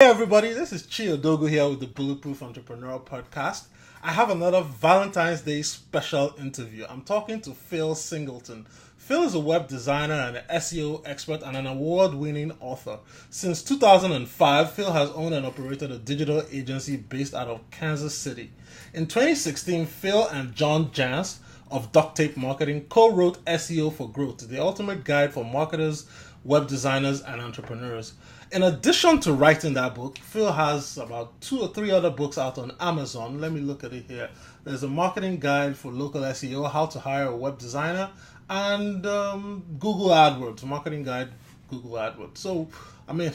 everybody, this is Chiodogo here with the Bulletproof Entrepreneurial Podcast. I have another Valentine's Day special interview. I'm talking to Phil Singleton. Phil is a web designer and an SEO expert and an award-winning author. Since 2005, Phil has owned and operated a digital agency based out of Kansas City. In 2016, Phil and John Jantsch of Duct Marketing co-wrote SEO for Growth, the ultimate guide for marketers, web designers, and entrepreneurs. In addition to writing that book, Phil has about 2 or 3 other books out on Amazon. Let me look at it here. There's a marketing guide for local SEO, how to hire a web designer, and Google AdWords, marketing guide, Google AdWords. So,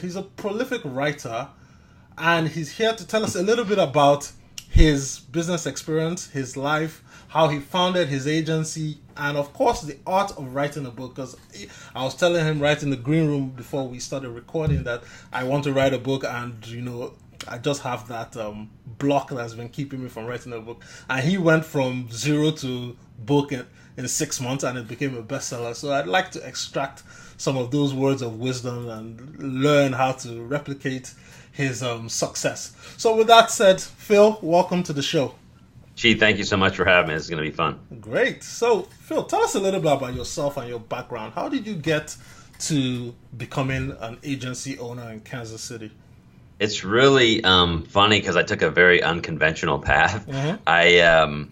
he's a prolific writer, and he's here to tell us a little bit about his business experience, his life, how he founded his agency, and of course the art of writing a book. Because I was telling him right in the green room before we started recording that I want to write a book, and I just have that block that's been keeping me from writing a book. And he went from 0 to book in 6 months, and it became a bestseller. So I'd like to extract some of those words of wisdom and learn how to replicate his success. So with that said, Phil, welcome to the show. Gee, thank you so much for having me. This is going to be fun. Great. So, Phil, tell us a little bit about yourself and your background. How did you get to becoming an agency owner in Kansas City? It's really funny because I took a very unconventional path. Mm-hmm.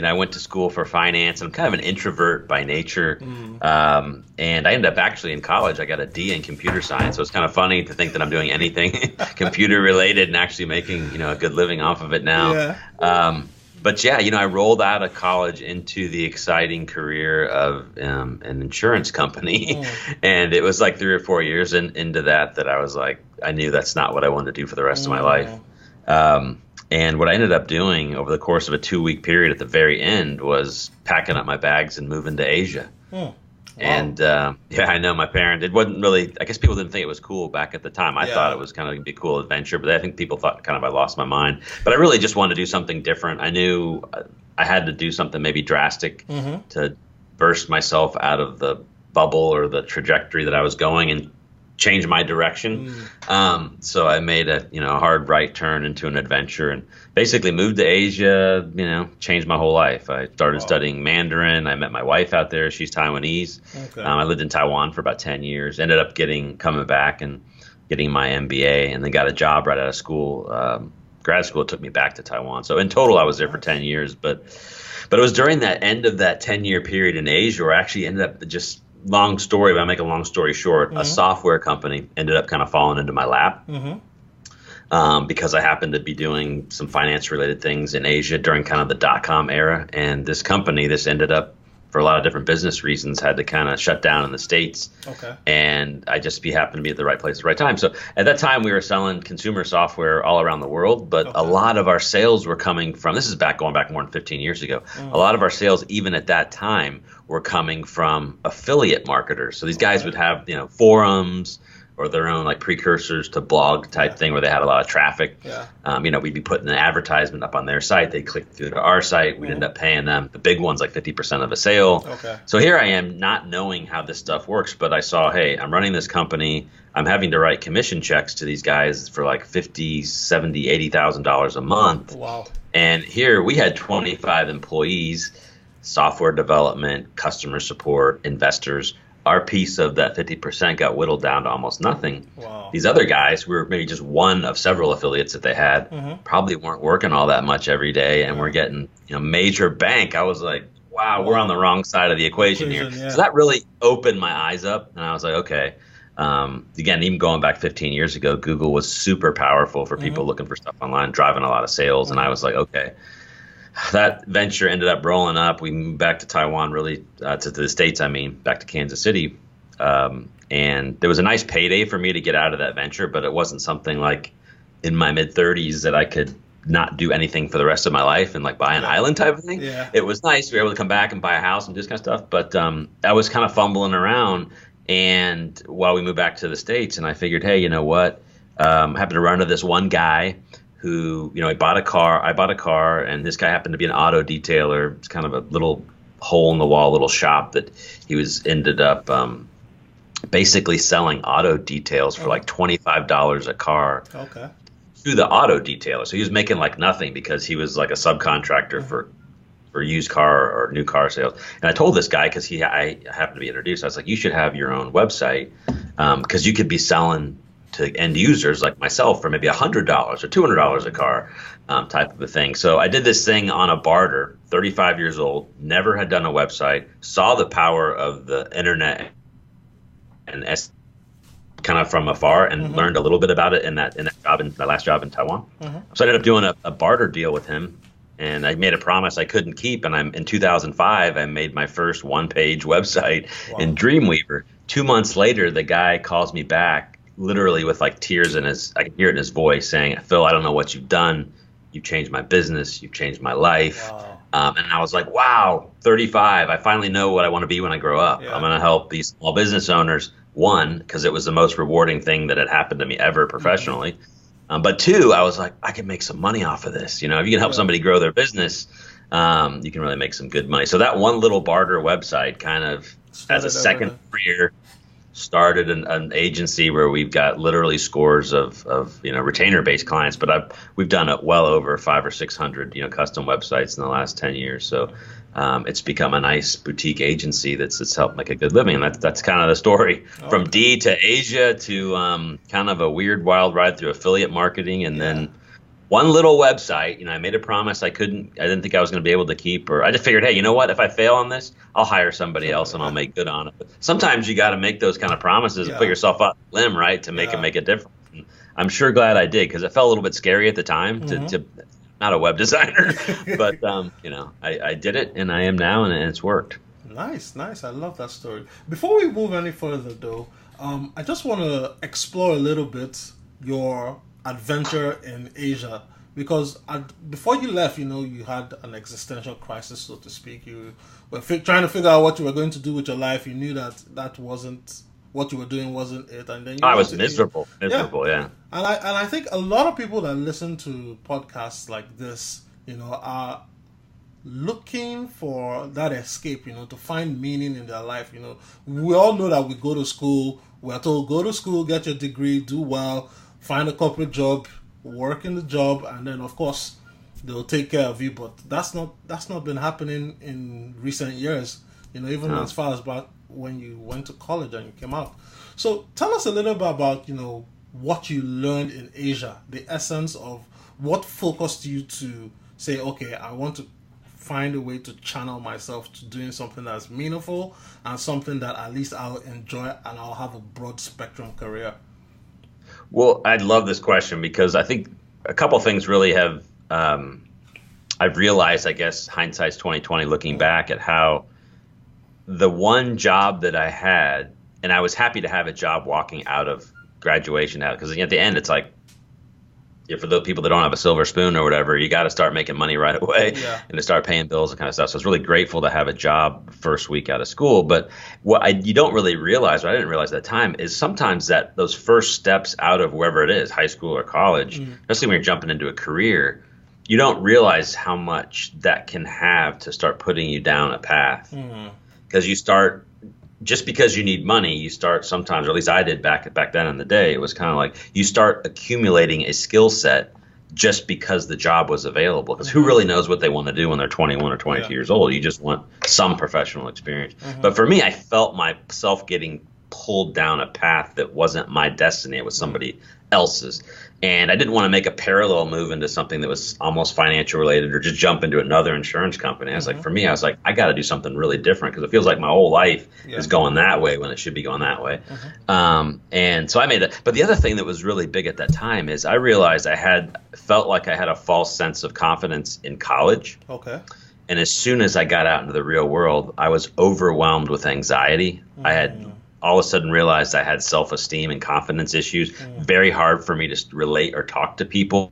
I went to school for finance. I'm kind of an introvert by nature. Mm-hmm. And I ended up actually in college, I got a D in computer science. So it's kind of funny to think that I'm doing anything computer related and actually making, a good living off of it now. Yeah. But yeah, I rolled out of college into the exciting career of an insurance company. And it was like 3 or 4 years into that I was like, I knew that's not what I wanted to do for the rest of my life. And what I ended up doing over the course of a 2-week period at the very end was packing up my bags and moving to Asia. Wow. And I know my parents, it wasn't really, I guess people didn't think it was cool back at the time. I thought it was kind of going to be a cool adventure, but I think people thought kind of I lost my mind. But I really just wanted to do something different. I knew I had to do something maybe drastic to burst myself out of the bubble or the trajectory that I was going and change my direction. So I made a hard right turn into an adventure and basically moved to Asia, changed my whole life. I started studying Mandarin. I met my wife out there. She's Taiwanese. Okay. I lived in Taiwan for about 10 years, ended up coming back and getting my MBA, and then got a job right out of school. Grad school took me back to Taiwan. So in total, I was there for 10 years. But it was during that end of that 10-year period in Asia where I actually ended up just long story, but I'll make a long story short. A software company ended up kind of falling into my lap because I happened to be doing some finance-related things in Asia during kind of the dot-com era. And this company, ended up, for a lot of different business reasons, had to kind of shut down in the States. Okay. And I just happened to be at the right place at the right time. So at that time, we were selling consumer software all around the world, but a lot of our sales were coming from, this is going back more than 15 years ago, a lot of our sales, even at that time, were coming from affiliate marketers. So these guys would have, forums or their own like precursors to blog type thing where they had a lot of traffic. Yeah. We'd be putting an advertisement up on their site. They'd click through to our site. We'd end up paying them the big ones, like 50% of a sale. Okay. So here I am not knowing how this stuff works, but I saw, hey, I'm running this company. I'm having to write commission checks to these guys for like $50,000, $70,000, $80,000 a month. Wow. And here we had 25 employees, software development, customer support, investors. Our piece of that 50% got whittled down to almost nothing. Wow. These other guys, we were maybe just one of several affiliates that they had, probably weren't working all that much every day, and we're getting major bank. I was like, wow, we're on the wrong side of the equation here. Yeah. So that really opened my eyes up, and I was like, okay. Again, even going back 15 years ago, Google was super powerful for people looking for stuff online, driving a lot of sales, and I was like, okay. That venture ended up rolling up. We moved back to Taiwan, really to the States, back to Kansas City. And there was a nice payday for me to get out of that venture, but it wasn't something like in my mid-30s that I could not do anything for the rest of my life and like buy an island type of thing. Yeah. It was nice. We were able to come back and buy a house and do this kind of stuff. But I was kind of fumbling around. And while we moved back to the States, and I figured, hey, you know what? I happened to run into this one guy who, he bought a car. I bought a car, and this guy happened to be an auto detailer. It's kind of a little hole in the wall, little shop that he ended up basically selling auto details for like $25 a car Okay. to the auto detailer. So he was making like nothing because he was like a subcontractor for used car or new car sales. And I told this guy, because I happened to be introduced, I was like, you should have your own website, because you could be selling to end users like myself for maybe $100 or $200 a car, type of a thing. So I did this thing on a barter, 35 years old, never had done a website, saw the power of the internet and kind of from afar, and learned a little bit about it in that job, in my last job in Taiwan. So I ended up doing a barter deal with him, and I made a promise I couldn't keep. And in 2005, I made my first one-page website in Dreamweaver. 2 months later, the guy calls me back, literally with like tears in his, I can hear it in his voice, saying, "Phil, I don't know what you've done. You've changed my business. You've changed my life." And I was like, wow, 35. I finally know what I want to be when I grow up. I'm going to help these small business owners. One, because it was the most rewarding thing that had happened to me ever professionally. But two, I was like, I can make some money off of this. You know, if you can help somebody grow their business, you can really make some good money. So that one little barter website kind of, as a second career, started an agency where we've got literally scores of retainer-based clients. But we've done well over 500 or 600 custom websites in the last 10 years. So it's become a nice boutique agency that's helped make a good living. And that's kind of the story from D to Asia to kind of a weird wild ride through affiliate marketing, and then one little website. I made a promise I didn't think I was going to be able to keep, or I just figured, hey, you know what? If I fail on this, I'll hire somebody else and I'll make good on it. But sometimes you got to make those kind of promises and put yourself out on a limb, right, to make a difference. And I'm sure glad I did, because it felt a little bit scary at the time to not a web designer, but I did it, and I am now, and it's worked. Nice. I love that story. Before we move any further, though, I just want to explore a little bit your adventure in Asia, because before you left, you had an existential crisis, so to speak. You were trying to figure out what you were going to do with your life. You knew that wasn't what you were doing, wasn't it, and then I was miserable. Yeah. And I think a lot of people that listen to podcasts like this, are looking for that escape, to find meaning in their life. We all know that we go to school. We're told, go to school, get your degree, do well, find a corporate job, work in the job, and then of course they'll take care of you. But that's not been happening in recent years. Even as far as about when you went to college and you came out. So tell us a little bit about what you learned in Asia, the essence of what focused you to say, okay, I want to find a way to channel myself to doing something that's meaningful and something that at least I'll enjoy and I'll have a broad spectrum career. Well, I love this question, because I think a couple things really have, I've realized, I guess, hindsight's 2020, looking back at how the one job that I had, and I was happy to have a job walking out of graduation, because at the end, it's like, for those people that don't have a silver spoon or whatever, you got to start making money right away and to start paying bills and kind of stuff. So I was really grateful to have a job first week out of school. But what you don't really realize, what I didn't realize at the time, is sometimes that those first steps out of wherever it is, high school or college, especially when you're jumping into a career, you don't realize how much that can have to start putting you down a path. Because you start, just because you need money, you start sometimes, or at least I did back then in the day, it was kind of like you start accumulating a skill set just because the job was available. Because who really knows what they want to do when they're 21 or 22 years old? You just want some professional experience. But for me, I felt myself getting pulled down a path that wasn't my destiny. It was somebody else's. And I didn't want to make a parallel move into something that was almost financial related, or just jump into another insurance company. I was like, for me, I was like, I got to do something really different, because it feels like my whole life is going that way when it should be going that way. And so I made that. But the other thing that was really big at that time is I realized felt like I had a false sense of confidence in college. And as soon as I got out into the real world, I was overwhelmed with anxiety. I had all of a sudden realized I had self-esteem and confidence issues. Very hard for me to relate or talk to people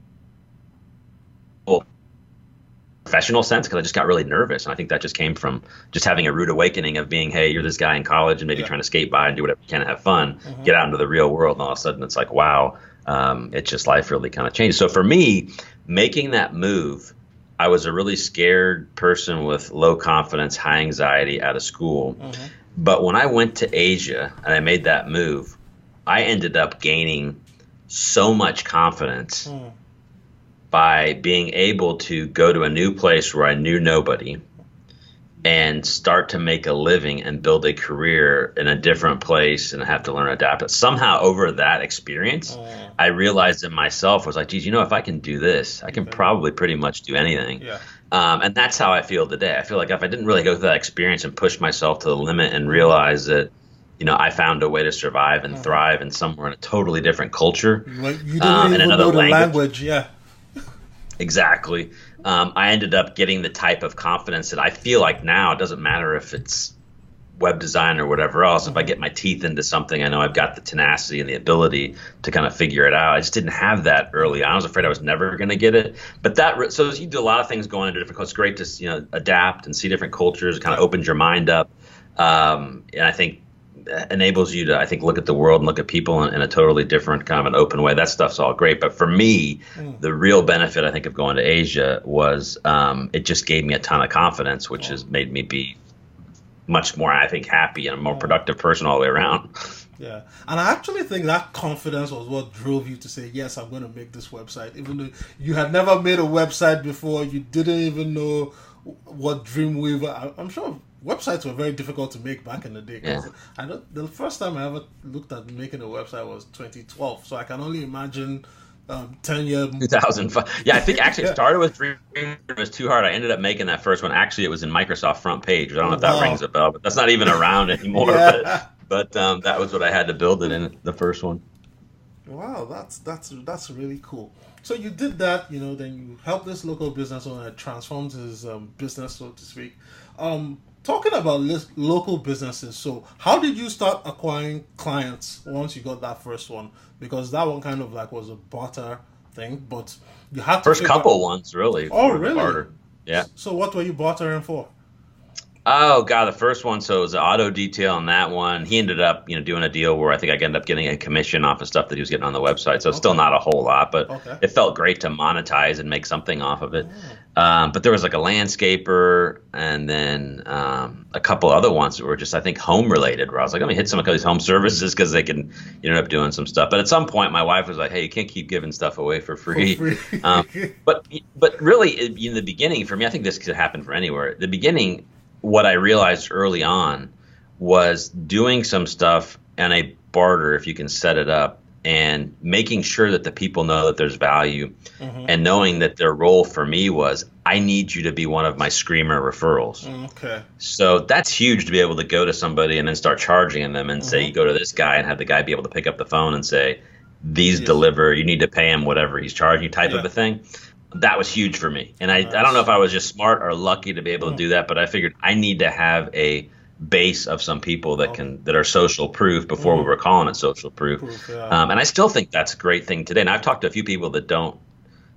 professional sense, because I just got really nervous. And I think that just came from just having a rude awakening of being, hey, you're this guy in college and maybe trying to skate by and do whatever you can and have fun, get out into the real world. And all of a sudden it's like, wow, it's just life really kind of changed. So for me, making that move, I was a really scared person with low confidence, high anxiety out of school. But when I went to Asia and I made that move, I ended up gaining so much confidence by being able to go to a new place where I knew nobody and start to make a living and build a career in a different place and have to learn to adapt. But somehow over that experience, I realized in myself, was like, geez, if I can do this, I can probably pretty much do anything. Yeah. And that's how I feel today. I feel like if I didn't really go through that experience and push myself to the limit and realize that, I found a way to survive and thrive in somewhere in a totally different culture. Like you didn't even know the language. Yeah. Exactly. I ended up getting the type of confidence that I feel like now, it doesn't matter if it's web design or whatever else. If I get my teeth into something, I know I've got the tenacity and the ability to kind of figure it out. I just didn't have that early on. I was afraid I was never going to get it. But so you do a lot of things going into different cultures. It's great to adapt and see different cultures. It kind of opens your mind up. And I think enables you to, I think, look at the world and look at people in a totally different kind of an open way. That stuff's all great. But for me, the real benefit, I think, of going to Asia was it just gave me a ton of confidence, which has made me be much more, I think, happy and a more productive person all the way around. Yeah. And I actually think that confidence was what drove you to say, yes, I'm going to make this website. Even though you had never made a website before, you didn't even know what Dreamweaver, I'm sure websites were very difficult to make back in the day. Yeah. I know the first time I ever looked at making a website was 2012. So I can only imagine 10 years. 2005. Yeah, I think actually it started with Dreamweaver. It was too hard. I ended up making that first one. Actually, it was in Microsoft Front Page. I don't know if that rings a bell, but that's not even around anymore. Yeah. But that was what I had to build it in, the first one. Wow, that's really cool. So you did that, then you helped this local business owner transform his business, so to speak. Talking about local businesses, so how did you start acquiring clients once you got that first one? Because that one kind of like was a barter thing, but you had to first couple ones really. Oh, really? Barter. Yeah. So what were you bartering for? Oh God, the first one. So it was an auto detail on that one. He ended up, doing a deal where I think I ended up getting a commission off of stuff that he was getting on the website. So it's still not a whole lot, but it felt great to monetize and make something off of it. But there was like a landscaper and then a couple other ones that were just, I think, home related, where I was like, let me hit some of these home services because they can end up doing some stuff. But at some point, my wife was like, hey, you can't keep giving stuff away for free. But really, in the beginning, for me, I think this could happen for anywhere. The beginning, what I realized early on was doing some stuff and a barter, if you can set it up, and making sure that the people know that there's value, and knowing that their role for me was, I need you to be one of my screamer referrals. Okay. So that's huge to be able to go to somebody and then start charging them and say, you go to this guy, and have the guy be able to pick up the phone and say, these deliver, you need to pay him whatever he's charging you, type of a thing. That was huge for me. And I don't know if I was just smart or lucky to be able to do that, but I figured I need to have a base of some people that are social proof before we were calling it social proof. And I still think that's a great thing today. And I've talked to a few people that don't,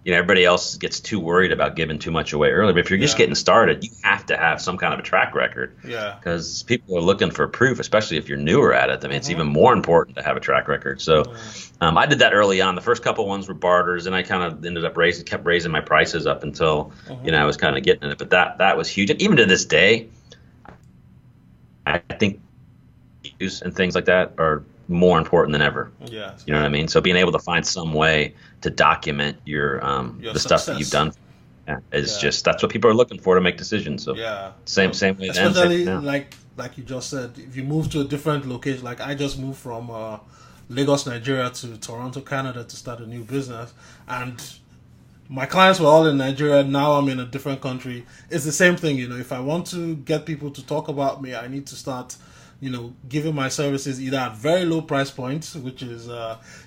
everybody else gets too worried about giving too much away early. But if you're just getting started, you have to have some kind of a track record. Yeah. Because people are looking for proof, especially if you're newer at it. I mean, it's even more important to have a track record. So I did that early on. The first couple ones were barters, and I kind of ended up kept raising my prices up until, I was kind of getting it. But that was huge. And even to this day, I think use and things like that are more important than ever. Yeah. You know what I mean? So being able to find some way to document your the stuff that you've done is just, that's what people are looking for to make decisions. So same way. Especially like you just said, if you move to a different location, like I just moved from Lagos, Nigeria to Toronto, Canada to start a new business, and my clients were all in Nigeria. Now I'm in a different country. It's the same thing, if I want to get people to talk about me, I need to start, giving my services either at very low price points, which is,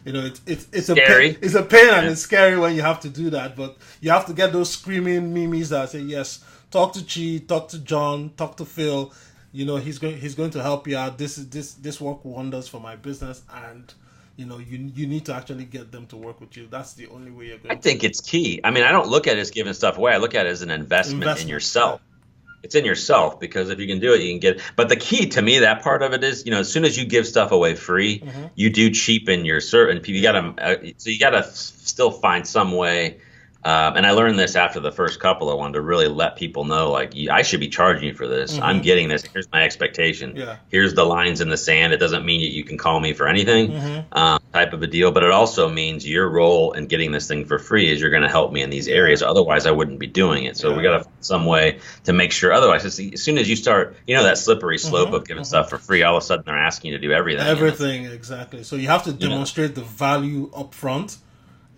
it's scary. It's a pain and it's scary when you have to do that. But you have to get those screaming memes that say, yes, talk to Chi, talk to John, talk to Phil. He's going to help you out. This work wonders for my business, and you need to actually get them to work with you. That's the only way you're going. I think it's key. I mean, I don't look at it as giving stuff away. I look at it as an investment in yourself. It's in yourself, because if you can do it, you can get it. But the key to me, that part of it is, as soon as you give stuff away free, you do cheapen your certain people. You gotta still find some way And I learned this after the first couple. I wanted to really let people know, like, I should be charging you for this. I'm getting this. Here's my expectation. Yeah. Here's the lines in the sand. It doesn't mean you can call me for anything, type of a deal. But it also means your role in getting this thing for free is you're going to help me in these areas. Otherwise, I wouldn't be doing it. So we got to find some way to make sure. Otherwise, as soon as you start, that slippery slope of giving stuff for free, all of a sudden they're asking you to do everything. Everything, exactly. So you have to demonstrate the value up front.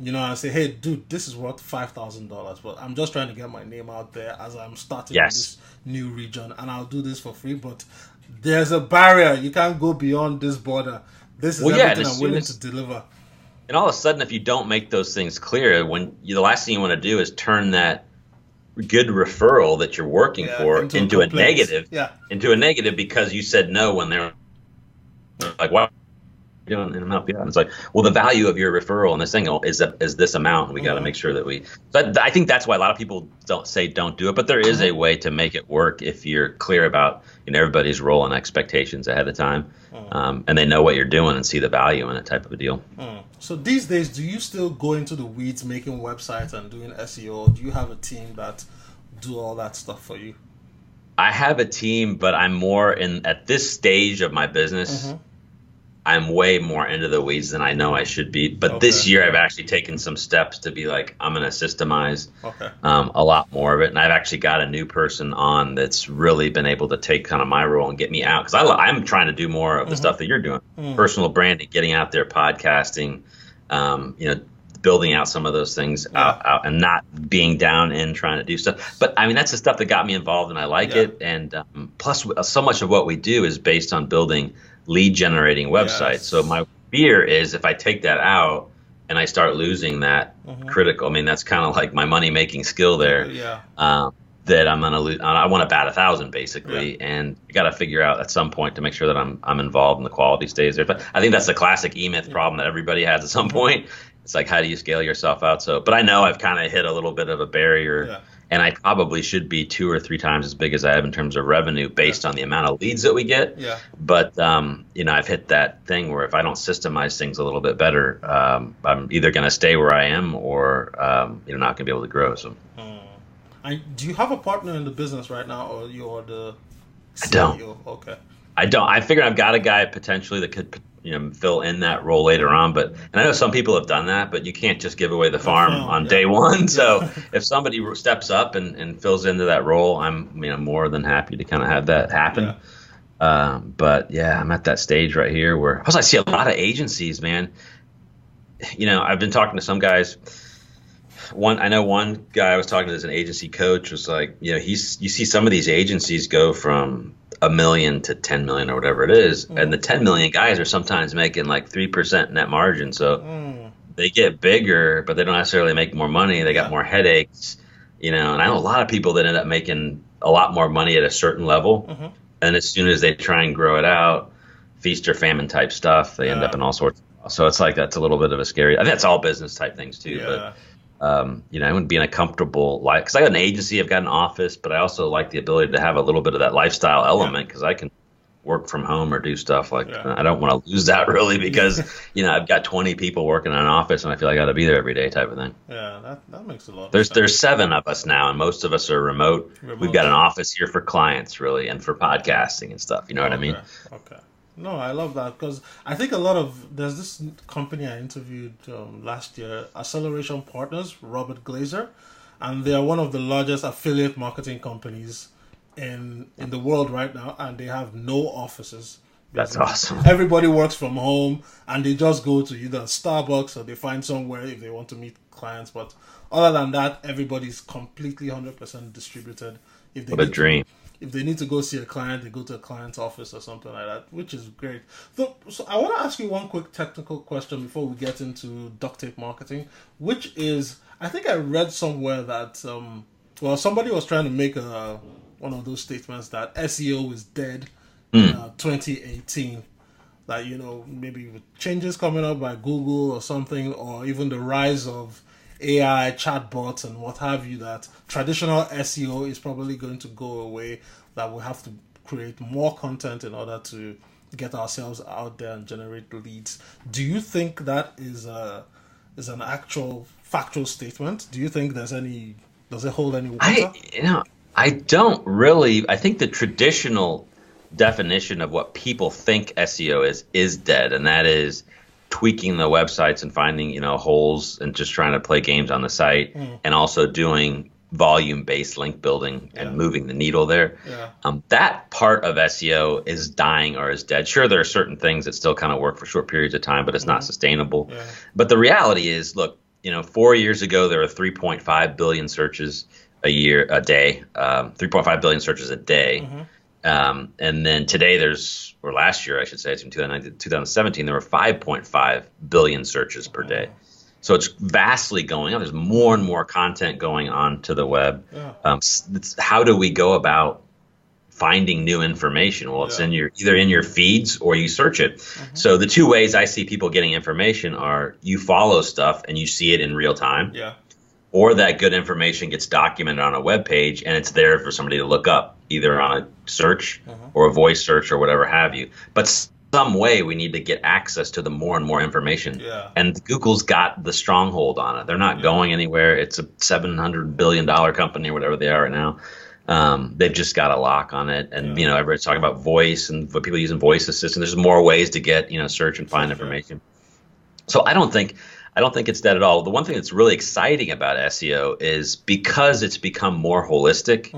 And say, hey, dude, this is worth $5,000, but I'm just trying to get my name out there as I'm starting in this new region, and I'll do this for free. But there's a barrier. You can't go beyond this border. This is everything I'm willing to deliver. And all of a sudden, if you don't make those things clear, the last thing you want to do is turn that good referral that you're working for into a negative. Yeah. Into a negative because you said no when they're like, "Why?" Doing and I'm helping you out. And it's like, well, the value of your referral and this thing is this amount, and we got to make sure that we. So I think that's why a lot of people don't do it, but there is a way to make it work if you're clear about everybody's role and expectations ahead of time, and they know what you're doing and see the value in it, type of a deal. So these days, do you still go into the weeds making websites and doing SEO? Or do you have a team that do all that stuff for you? I have a team, but I'm more at this stage of my business. I'm way more into the weeds than I know I should be. But this year I've actually taken some steps to be like, I'm going to systemize a lot more of it. And I've actually got a new person on that's really been able to take kind of my role and get me out. Because I'm trying to do more of the stuff that you're doing. Personal branding, getting out there, podcasting, building out some of those things out and not being down in trying to do stuff. But I mean, that's the stuff that got me involved and I like it. And plus so much of what we do is based on building lead generating websites. So my fear is if I take that out and I start losing that critical, I mean, that's kind of like my money making skill there. That I'm going to lose. I want to bat 1,000 basically. And you got to figure out at some point to make sure that I'm involved and the quality stays there. But I think that's the classic E-Myth problem that everybody has at some point. It's like, how do you scale yourself out? So, but I know I've kind of hit a little bit of a barrier. And I probably should be 2 or 3 times as big as I have in terms of revenue based on the amount of leads that we get. But, I've hit that thing where if I don't systemize things a little bit better, I'm either going to stay where I am or, not going to be able to grow. So, do you have a partner in the business right now, or you're the CEO? I don't. Okay. I don't. I figured I've got a guy potentially that could fill in that role later on. But and I know some people have done that, but you can't just give away the farm on day one. So if somebody steps up and fills into that role, I'm more than happy to kind of have that happen. But I'm at that stage right here where I see a lot of agencies, man. I've been talking to some guys. I know one guy I was talking to as an agency coach was like, you see some of these agencies go from $1 million to 10 million or whatever it is. And the 10 million guys are sometimes making like 3% net margin. So they get bigger, but they don't necessarily make more money. They got more headaches, and I know a lot of people that end up making a lot more money at a certain level. And as soon as they try and grow it out, feast or famine type stuff, they end up in all sorts. So it's like, that's a little bit of a scary, I think that's all business type things too. But I wouldn't be in a comfortable life because I got an agency, I've got an office, but I also like the ability to have a little bit of that lifestyle element because I can work from home or do stuff like I don't want to lose that really because I've got 20 people working in an office and I feel like I got to be there every day type of thing. That makes a lot. There's 7 of us now and most of us are remote. We've got an office here for clients really and for podcasting and stuff. You know what I mean? Okay. No, I love that because I think there's this company I interviewed last year, Acceleration Partners, Robert Glazer, and they are one of the largest affiliate marketing companies in the world right now, and they have no offices. That's awesome. Everybody works from home, and they just go to either Starbucks or they find somewhere if they want to meet clients. But other than that, everybody's completely 100% distributed. What a dream. If they need to go see a client, they go to a client's office or something like that, which is great. So I want to ask you one quick technical question before we get into duct tape marketing, which is, I think I read somewhere that, somebody was trying to make one of those statements that SEO is dead in 2018. That, maybe with changes coming up by Google or something, or even the rise of AI, chatbots, and what have you, that traditional SEO is probably going to go away, that we'll have to create more content in order to get ourselves out there and generate leads. Do you think that is an actual factual statement. Do you think does it hold any water? I don't really. I think the traditional definition of what people think SEO is dead, and that is tweaking the websites and finding holes and just trying to play games on the site, and also doing volume-based link building and moving the needle there. That part of SEO is dying or is dead. Sure, there are certain things that still kind of work for short periods of time, but it's not sustainable. But the reality is, look, 4 years ago there were 3.5 billion searches a day, 3.5 billion searches a day. And then today or last year I should say, in 2017, there were 5.5 billion searches per day. So it's vastly going up. There's more and more content going on to the web. How do we go about finding new information? Well, it's either in your feeds or you search it. So the two ways I see people getting information are you follow stuff and you see it in real time. Or that good information gets documented on a web page and it's there for somebody to look up, either on a search or a voice search or whatever have you. But some way we need to get access to the more and more information. And Google's got the stronghold on it. They're not going anywhere. It's a $700 billion company or whatever they are right now. They've just got a lock on it. And, everybody's talking about voice and for people using voice assistant. There's more ways to get, search and find information. So I don't think it's dead at all. The one thing that's really exciting about SEO is because it's become more holistic,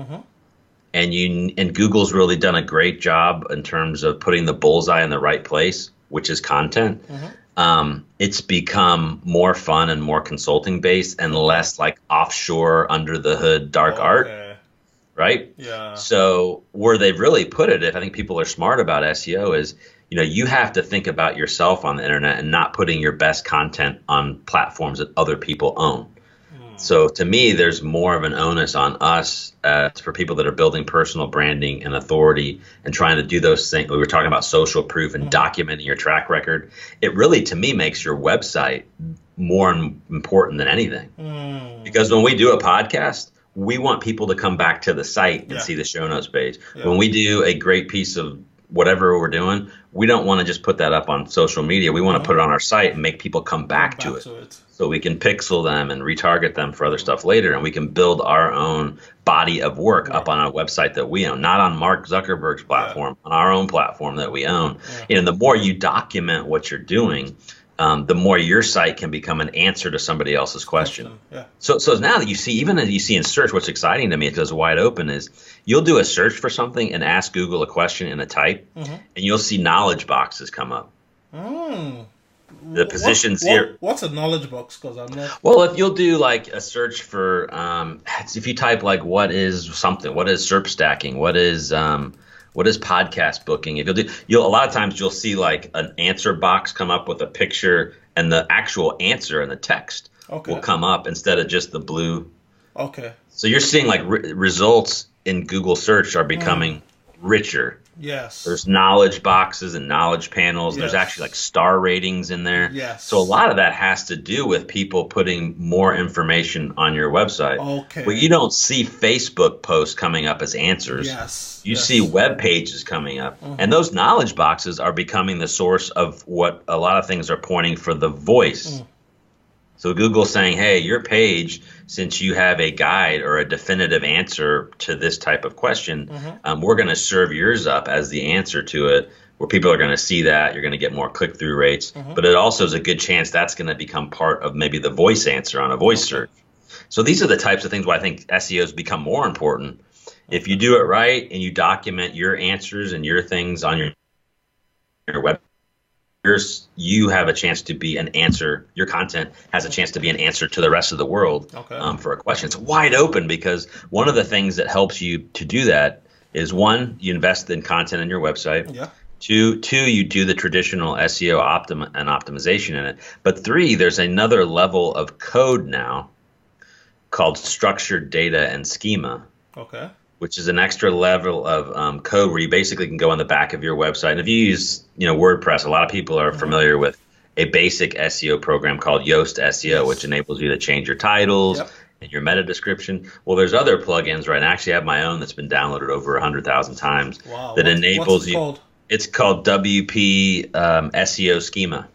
and Google's really done a great job in terms of putting the bullseye in the right place, which is content. It's become more fun and more consulting based and less like offshore under the hood dark art. Right? So where they've really put it, if I think people are smart about SEO, is you have to think about yourself on the internet and not putting your best content on platforms that other people own. So to me, there's more of an onus on us for people that are building personal branding and authority and trying to do those things. We were talking about social proof and documenting your track record. It really, to me, makes your website more important than anything. Because when we do a podcast, we want people to come back to the site and see the show notes page. When we do a great piece of whatever we're doing, we don't want to just put that up on social media. We want to put it on our site and make people come back to it. So we can pixel them and retarget them for other stuff later, and we can build our own body of work up on our website that we own, not on Mark Zuckerberg's platform, on our own platform that we own. The more you document what you're doing, the more your site can become an answer to somebody else's question. So now that you see, even as you see in search, what's exciting to me, it goes wide open, is you'll do a search for something and ask Google a question in a type, and you'll see knowledge boxes come up. The positions here. What's a knowledge box? Because I'm not. Well, if you'll do like a search for, if you type like what is SERP stacking, what is podcast booking? If a lot of times you'll see like an answer box come up with a picture, and the actual answer and the text will come up instead of just the blue. So you're seeing like results in Google search are becoming richer. There's knowledge boxes and knowledge panels. There's actually like star ratings in there. So a lot of that has to do with people putting more information on your website. But you don't see Facebook posts coming up as answers. You see web pages coming up. And those knowledge boxes are becoming the source of what a lot of things are pointing for the voice. So Google's saying, hey, your page, since you have a guide or a definitive answer to this type of question, we're going to serve yours up as the answer to it, where people are going to see that. You're going to get more click-through rates. But it also is a good chance that's going to become part of maybe the voice answer on a voice search. So these are the types of things where I think SEO has become more important. If you do it right and you document your answers and your things on your web, you have a chance to be an answer. Your content has a chance to be an answer to the rest of the world for a question. It's wide open, because one of the things that helps you to do that is, one, you invest in content on your website. Two, you do the traditional SEO and optimization in it. But three, there's another level of code now called structured data and schema. Which is an extra level of code where you basically can go on the back of your website. And if you use WordPress, a lot of people are familiar with a basic SEO program called Yoast SEO, which enables you to change your titles and your meta description. Well, there's other plugins, right? And I actually have my own that's been downloaded over 100,000 times that enables you. It's called WP SEO Schema.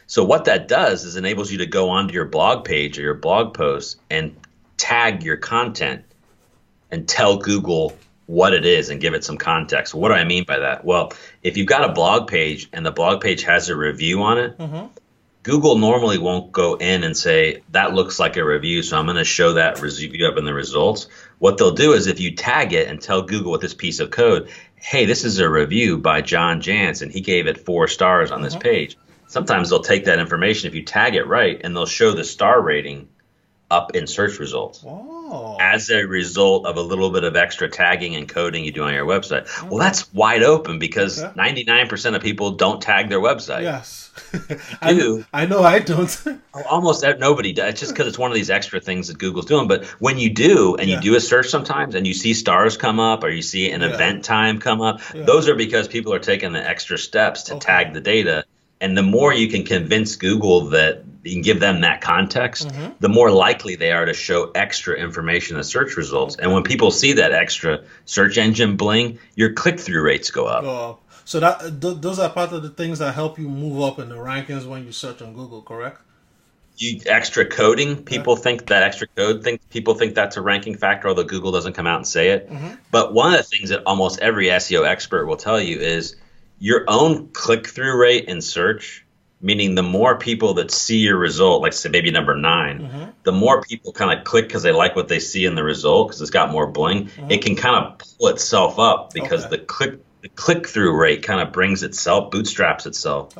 So what that does is enables you to go onto your blog page or your blog post and tag your content and tell Google what it is and give it some context. What do I mean by that? Well, if you've got a blog page and the blog page has a review on it, Google normally won't go in and say, that looks like a review, so I'm going to show that review up in the results. What they'll do is if you tag it and tell Google with this piece of code, hey, this is a review by John Jantsch, and he gave it 4 stars on this page. Sometimes they'll take that information if you tag it right, and they'll show the star rating up in search results as a result of a little bit of extra tagging and coding you do on your website. Well, that's wide open because 99% of people don't tag their website. Yes. I know I don't. Almost nobody does. It's just because it's one of these extra things that Google's doing. But when you do, and you do a search sometimes, and you see stars come up or you see an event time come up, those are because people are taking the extra steps to tag the data. And the more you can convince Google that you can give them that context, the more likely they are to show extra information in the search results. And when people see that extra search engine bling, your click-through rates go up. So those are part of the things that help you move up in the rankings when you search on Google, correct? Extra coding, people think that extra code, people think that's a ranking factor, although Google doesn't come out and say it. But one of the things that almost every SEO expert will tell you is your own click-through rate in search, meaning the more people that see your result, like say maybe number 9, the more people kind of click because they like what they see in the result because it's got more bling. It can kind of pull itself up because the click-through rate kind of brings itself, bootstraps itself.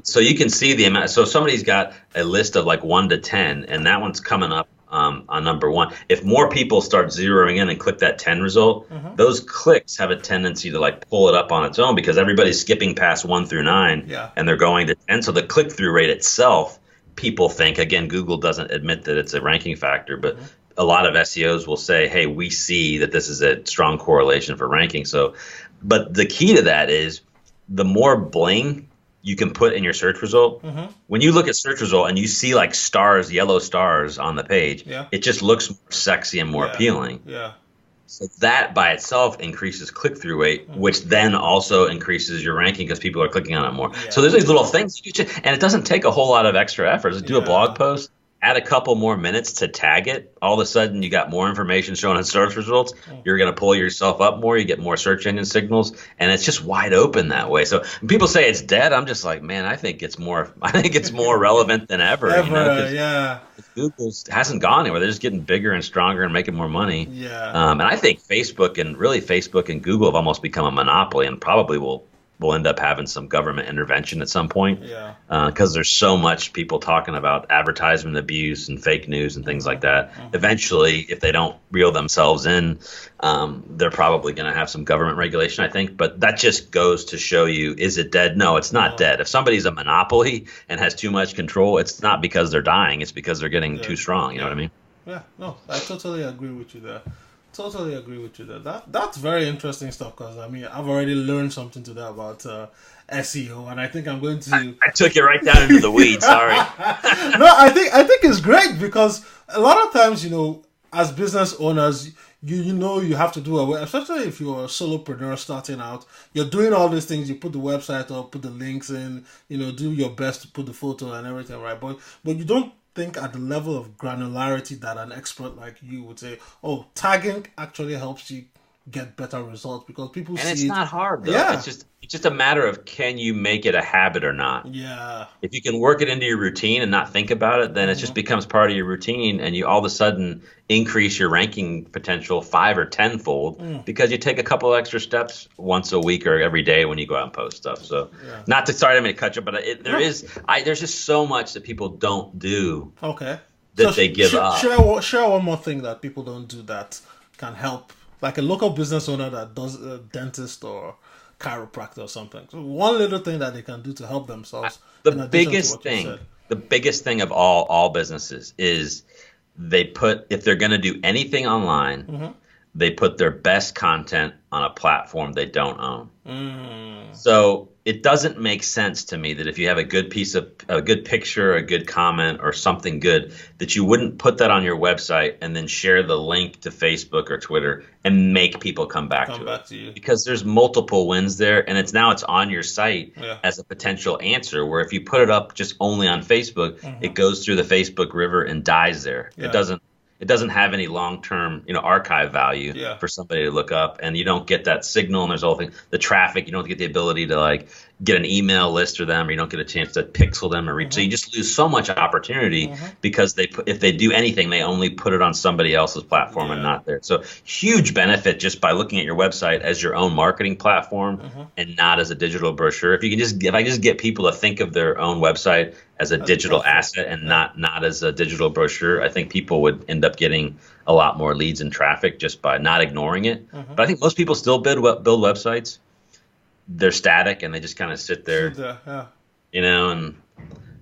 So you can see the amount. So somebody's got a list of like 1 to 10, and that one's coming up on number 1. If more people start zeroing in and click that 10 result, those clicks have a tendency to like pull it up on its own because everybody's skipping past 1 through 9 and they're going to 10. So the click-through rate itself, people think, again, Google doesn't admit that it's a ranking factor, but a lot of SEOs will say, hey, we see that this is a strong correlation for ranking. So, but the key to that is the more bling you can put in your search result. When you look at search result and you see like stars, yellow stars on the page, it just looks more sexy and more appealing. So that by itself increases click-through rate, which then also increases your ranking because people are clicking on it more. So there's these little things, and it doesn't take a whole lot of extra effort. Just do a blog post, add a couple more minutes to tag it. All of a sudden, you got more information showing in search results. You're going to pull yourself up more. You get more search engine signals, and it's just wide open that way. So when people say it's dead, I'm just like, man, I think it's more relevant than ever. Google hasn't gone anywhere. They're just getting bigger and stronger and making more money. And I think Facebook and Google have almost become a monopoly, and probably will end up having some government intervention at some point because there's so much people talking about advertisement abuse and fake news and things like that. Eventually, if they don't reel themselves in, they're probably going to have some government regulation, I think. But that just goes to show you, is it dead? No, it's not dead. If somebody's a monopoly and has too much control, it's not because they're dying. It's because they're getting too strong. You know what I mean? Yeah, no, I totally agree with you there. That's very interesting stuff because I mean I've already learned something today about SEO, and I think I'm going to. I took it right down into the weeds. Sorry. No, I think it's great because a lot of times, as business owners, you have to do especially if you're a solopreneur starting out. You're doing all these things. You put the website up, put the links in. Do your best to put the photo and everything right, but you don't think at the level of granularity that an expert like you would say, oh, tagging actually helps you get better results because people see it. And it's not hard, though. It's just a matter of can you make it a habit or not. If you can work it into your routine and not think about it, then it just becomes part of your routine, and you all of a sudden increase your ranking potential 5 or 10-fold because you take a couple of extra steps once a week or every day when you go out and post stuff. So, not to sorry, I'm going to cut you, but there's just so much that people don't do that they give up. Share one more thing that people don't do that can help, like a local business owner that does a dentist or chiropractor or something. So one little thing that they can do to help themselves. The biggest thing of all businesses is if they're going to do anything online, they put their best content on a platform they don't own. So it doesn't make sense to me that if you have a good picture, a good comment, or something good, that you wouldn't put that on your website and then share the link to Facebook or Twitter and make people come back to you. Because there's multiple wins there, and it's on your site as a potential answer, where if you put it up just only on Facebook, it goes through the Facebook river and dies there. Yeah. It doesn't have any long-term, archive value for somebody to look up, and you don't get that signal. And there's all the traffic. You don't get the ability to get an email list or them, or you don't get a chance to pixel them or reach. So you just lose so much opportunity because if they do anything, they only put it on somebody else's platform and not there. So huge benefit just by looking at your website as your own marketing platform and not as a digital brochure. If I just get people to think of their own website as a digital asset and not as a digital brochure, I think people would end up getting a lot more leads and traffic just by not ignoring it. But I think most people still build websites. They're static and they just kind of sit there, and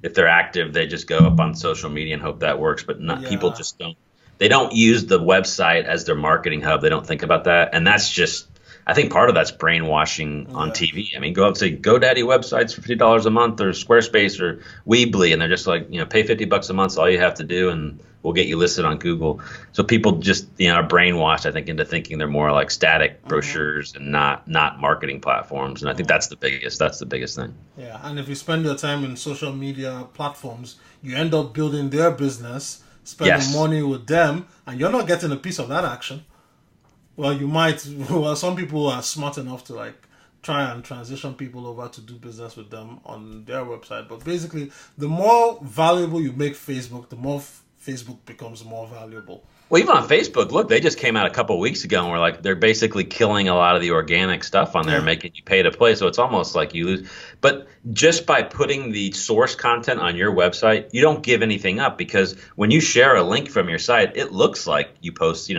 if they're active, they just go up on social media and hope that works. But people just don't use the website as their marketing hub. They don't think about that. And that's just, I think part of that's brainwashing on TV. I mean, go up to GoDaddy websites for $50 a month, or Squarespace or Weebly, and they're just like, pay $50 a month. It's all you have to do, and we'll get you listed on Google. So people just, are brainwashed, I think, into thinking they're more like static brochures and not marketing platforms. And I think that's the biggest thing. Yeah, and if you spend your time in social media platforms, you end up building their business, spending money with them, and you're not getting a piece of that action. Well, you might. Well, some people are smart enough to try and transition people over to do business with them on their website. But basically, the more valuable you make Facebook, the more Facebook becomes more valuable. Well, even on Facebook, look, they just came out a couple of weeks ago and were like, they're basically killing a lot of the organic stuff on there, making you pay to play. So it's almost like you lose. But just by putting the source content on your website, you don't give anything up, because when you share a link from your site, it looks like you post, you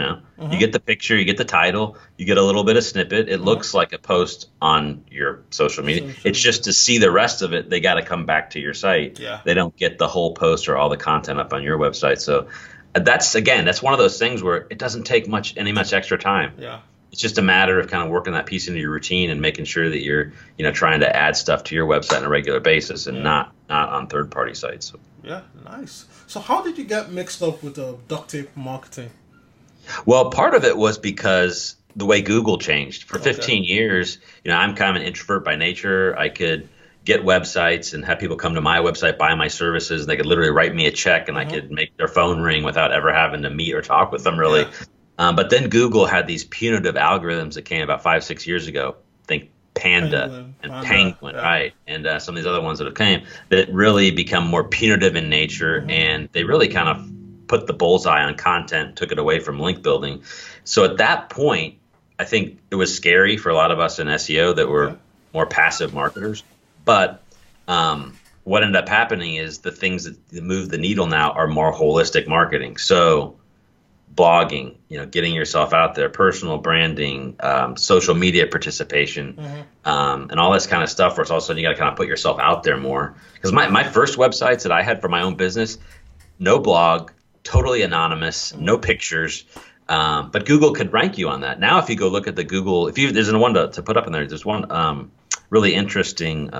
get the picture, you get the title, you get a little bit of snippet. It looks like a post on your social media. It's just to see the rest of it, they got to come back to your site. Yeah. They don't get the whole post or all the content up on your website. So that's one of those things where it doesn't take any much extra time. Yeah. It's just a matter of kind of working that piece into your routine and making sure that you're, trying to add stuff to your website on a regular basis and not on third-party sites. So. Yeah, nice. So how did you get mixed up with duct tape marketing? Well, part of it was because the way Google changed. For 15 years, I'm kind of an introvert by nature. I could get websites and have people come to my website, buy my services, and they could literally write me a check, and I could make their phone ring without ever having to meet or talk with them, really. Yeah. But then Google had these punitive algorithms that came about 5-6 years ago. Think Panda and Penguin, right? And some of these other ones that have came that really become more punitive in nature, and they really kind of put the bullseye on content, took it away from link building. So at that point, I think it was scary for a lot of us in SEO that were more passive marketers. But what ended up happening is the things that move the needle now are more holistic marketing. So blogging, getting yourself out there, personal branding, social media participation, and all this kind of stuff, where it's all of a sudden you got to kind of put yourself out there more. Because my first websites that I had for my own business, no blog, totally anonymous, no pictures. But Google could rank you on that. Now, if you go look at the Google, there's one to put up in there, there's one really interesting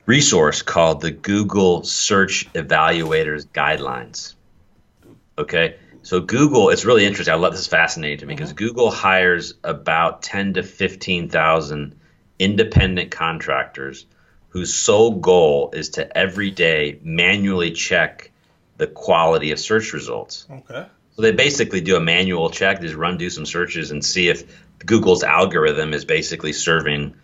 resource called the Google Search Evaluators Guidelines. Okay, so Google, it's really interesting. I love this, is fascinating to me, because Google hires about 10 to 15,000 independent contractors whose sole goal is to every day manually check the quality of search results. Okay. So they basically do a manual check, just do some searches and see if Google's algorithm is basically serving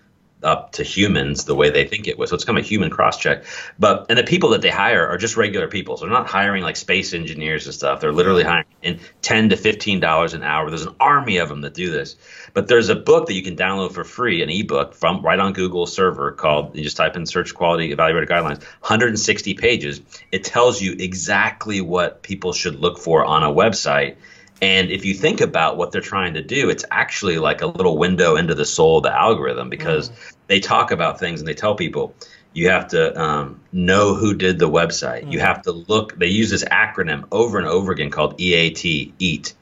up to humans the way they think it was. So it's kind of a human cross-check. And the people that they hire are just regular people. So they're not hiring like space engineers and stuff. They're literally hiring in $10 to $15 an hour. There's an army of them that do this. But there's a book that you can download for free, an ebook from right on Google's server called, you just type in Search Quality Evaluator Guidelines, 160 pages. It tells you exactly what people should look for on a website. And if you think about what they're trying to do, it's actually like a little window into the soul of the algorithm, because they talk about things and they tell people you have to know who did the website. You have to look. They use this acronym over and over again called EAT, EAT,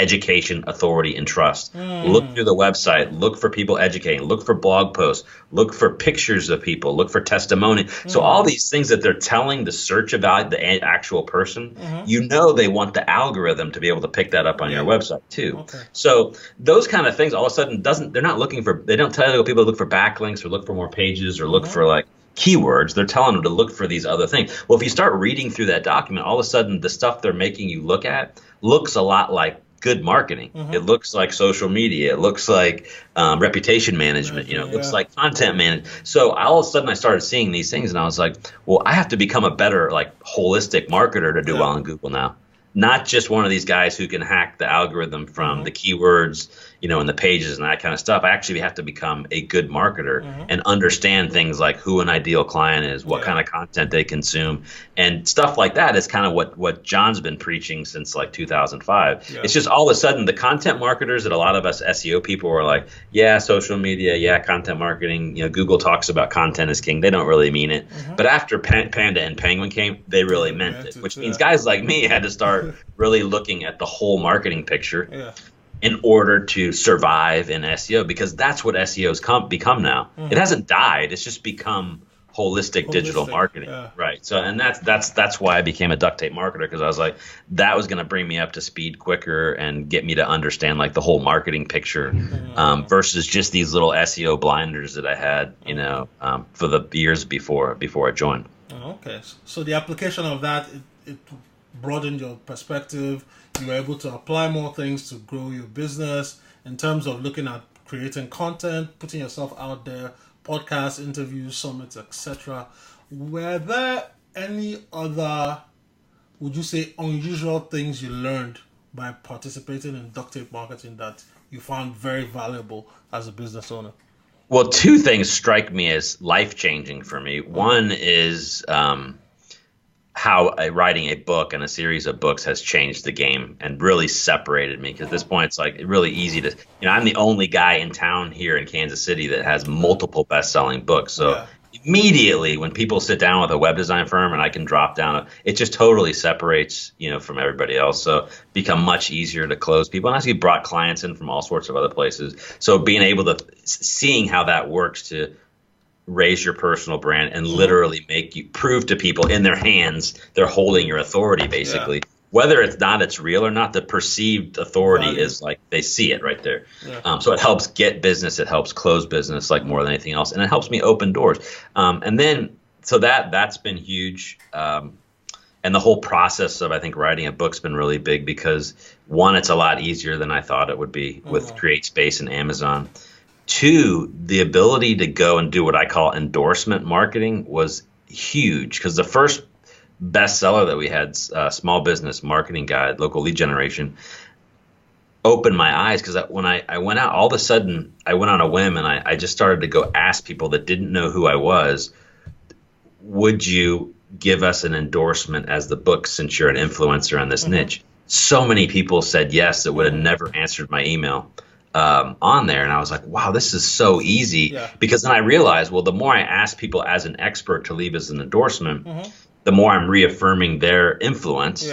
education, authority, and trust. Look through the website, look for people educating, look for blog posts, look for pictures of people, look for testimony. So all these things that they're telling the search about the actual person, they want the algorithm to be able to pick that up on your website too. Okay. So those kind of things all of a sudden they don't tell people to look for backlinks or look for more pages or look for like keywords. They're telling them to look for these other things. Well, if you start reading through that document, all of a sudden the stuff they're making you look at looks a lot like good marketing. It looks like social media. It looks like reputation management. It looks like content management. So all of a sudden I started seeing these things and I was like, well, I have to become a better like holistic marketer to do well on Google now. Not just one of these guys who can hack the algorithm from the keywords, and the pages and that kind of stuff. I actually have to become a good marketer and understand things like who an ideal client is, what kind of content they consume, and stuff like that is kind of what John's been preaching since like 2005. Yeah. It's just all of a sudden the content marketers that a lot of us SEO people were like, yeah, social media, content marketing, Google talks about content is king. They don't really mean it. But after Panda and Penguin came, they really meant it, which means guys like me had to start really looking at the whole marketing picture in order to survive in SEO, because that's what SEO's become now. It hasn't died. It's just become holistic digital marketing. Right. So, and that's why I became a duct tape marketer, because I was like, that was going to bring me up to speed quicker and get me to understand like the whole marketing picture versus just these little SEO blinders that I had, for the years before I joined. Okay. So the application of that, it broadened your perspective. You were able to apply more things to grow your business in terms of looking at creating content, putting yourself out there, podcasts, interviews, summits, etc. Were there any other, would you say, unusual things you learned by participating in duct tape marketing that you found very valuable as a business owner? Well, two things strike me as life-changing for me. One is how writing a book and a series of books has changed the game and really separated me, because at this point it's like really easy to, I'm the only guy in town here in Kansas City that has multiple best-selling books. So immediately when people sit down with a web design firm and I can drop down, it just totally separates, from everybody else. So become much easier to close people. And I actually brought clients in from all sorts of other places. So being able to, seeing how that works to raise your personal brand and literally make you prove to people in their hands they're holding your authority, basically. Whether it's real or not, the perceived authority is like they see it right there. So it helps get business, it helps close business like more than anything else, and it helps me open doors. And then so that's been huge. And the whole process of, I think, writing a book's been really big because, one, it's a lot easier than I thought it would be with CreateSpace and Amazon. Two, the ability to go and do what I call endorsement marketing was huge, because the first bestseller that we had, Small Business Marketing Guide, Local Lead Generation, opened my eyes, because when I went out, all of a sudden I went on a whim and I just started to go ask people that didn't know who I was, would you give us an endorsement as the book since you're an influencer on this niche? So many people said yes that would have never answered my email on there. And I was like, wow, this is so easy. Because then I realized, well, the more I ask people as an expert to leave as an endorsement, the more I'm reaffirming their influence.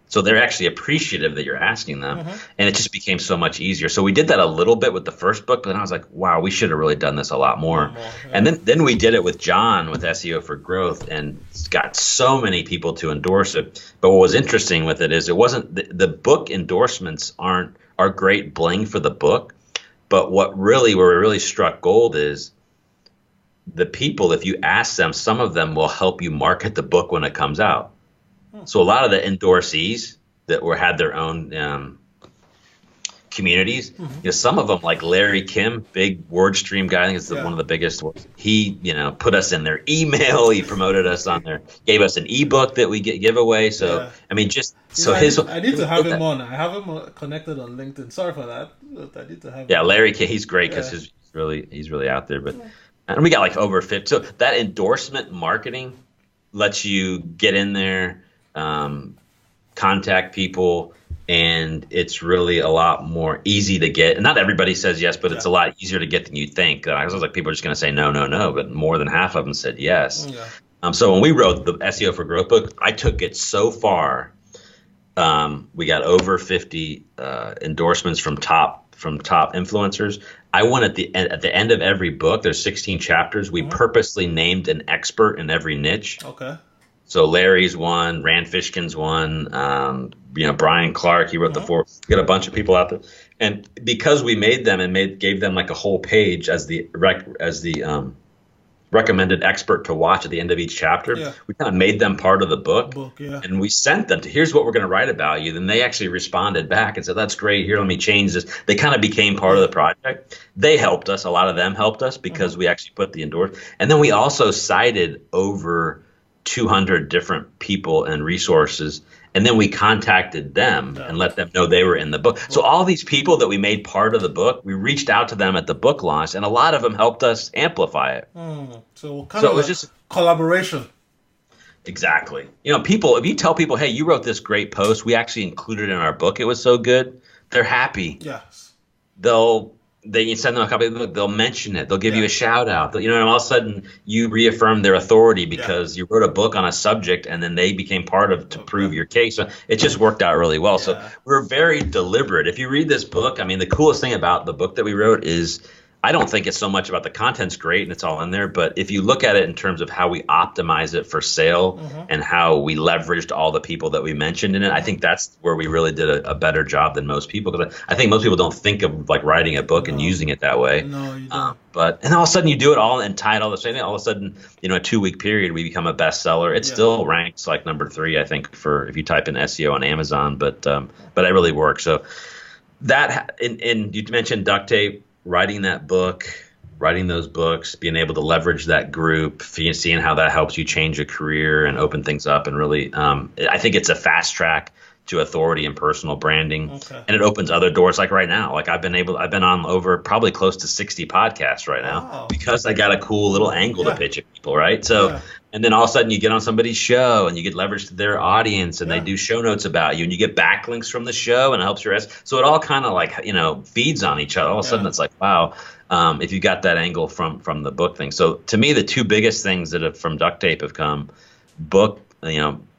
So they're actually appreciative that you're asking them. And it just became so much easier. So we did that a little bit with the first book, but then I was like, wow, we should have really done this a lot more. And then we did it with John with SEO for Growth and got so many people to endorse it. But what was interesting with it is it wasn't the book endorsements are great bling for the book. But where we really struck gold is the people, if you ask them, some of them will help you market the book when it comes out. So a lot of the endorsees that had their own communities, some of them, like Larry Kim, big WordStream guy, I think it's one of the biggest. He, put us in their email. He promoted us on there, gave us an ebook that we give away. So I mean, I need to have him on. I have him connected on LinkedIn. Sorry for that. But I need to have. Yeah, Larry Kim, he's great because he's really out there. But and we got like over 50. So that endorsement marketing lets you get in there, contact people, and it's really a lot more easy to get. And not everybody says yes, but it's a lot easier to get than you think. I was like, people are just going to say no, but more than half of them said yes. So when we wrote the SEO for Growth book, I took it so far We got over 50 endorsements from top influencers. I won at the end of every book. There's 16 chapters. We purposely named an expert in every niche. Okay. So Larry's one, Rand Fishkin's one, Brian Clark, he wrote the 4. We got a bunch of people out there. And because we made them and gave them like a whole page as the recommended expert to watch at the end of each chapter, we kind of made them part of the book. And we sent them to, here's what we're going to write about you. Then they actually responded back and said, that's great. Here, let me change this. They kind of became part of the project. They helped us. A lot of them helped us because we actually put the endorsement. And then we also cited over 200 different people and resources, and then we contacted them and let them know they were in the book. So all these people that we made part of the book, we reached out to them at the book launch, and a lot of them helped us amplify it. So it was just collaboration. Exactly. People, if you tell people, hey, you wrote this great post, we actually included it in our book, it was so good, they're happy. Yes. You send them a copy of the book, they'll mention it. They'll give you a shout out. And all of a sudden you reaffirm their authority because you wrote a book on a subject and then they became part of to prove your case. So it just worked out really well. So we're very deliberate. If you read this book, the coolest thing about the book that we wrote is I don't think it's so much about the content's great and it's all in there, but if you look at it in terms of how we optimize it for sale and how we leveraged all the people that we mentioned in it, I think that's where we really did a better job than most people. Because I think most people don't think of like writing a book and using it that way. No, you don't. And all of a sudden you do it all and tie it all the same thing. All of a sudden, a 2-week period, we become a bestseller. It still ranks like number 3, I think, for if you type in SEO on Amazon, but it really works. So that, and you mentioned Duct Tape. Writing that book, writing those books, being able to leverage that group, seeing how that helps you change a career and open things up, and really, I think it's a fast track to authority and personal branding, and it opens other doors. Like right now, like I've been on over probably close to 60 podcasts right now because I got a cool little angle to pitch at people, right? So. And then all of a sudden you get on somebody's show and you get leverage to their audience and they do show notes about you and you get backlinks from the show and it helps your So it all kind of like, feeds on each other. All of a sudden it's like, wow, if you got that angle from the book thing. So to me, the 2 biggest things that have from Duct Tape have come book,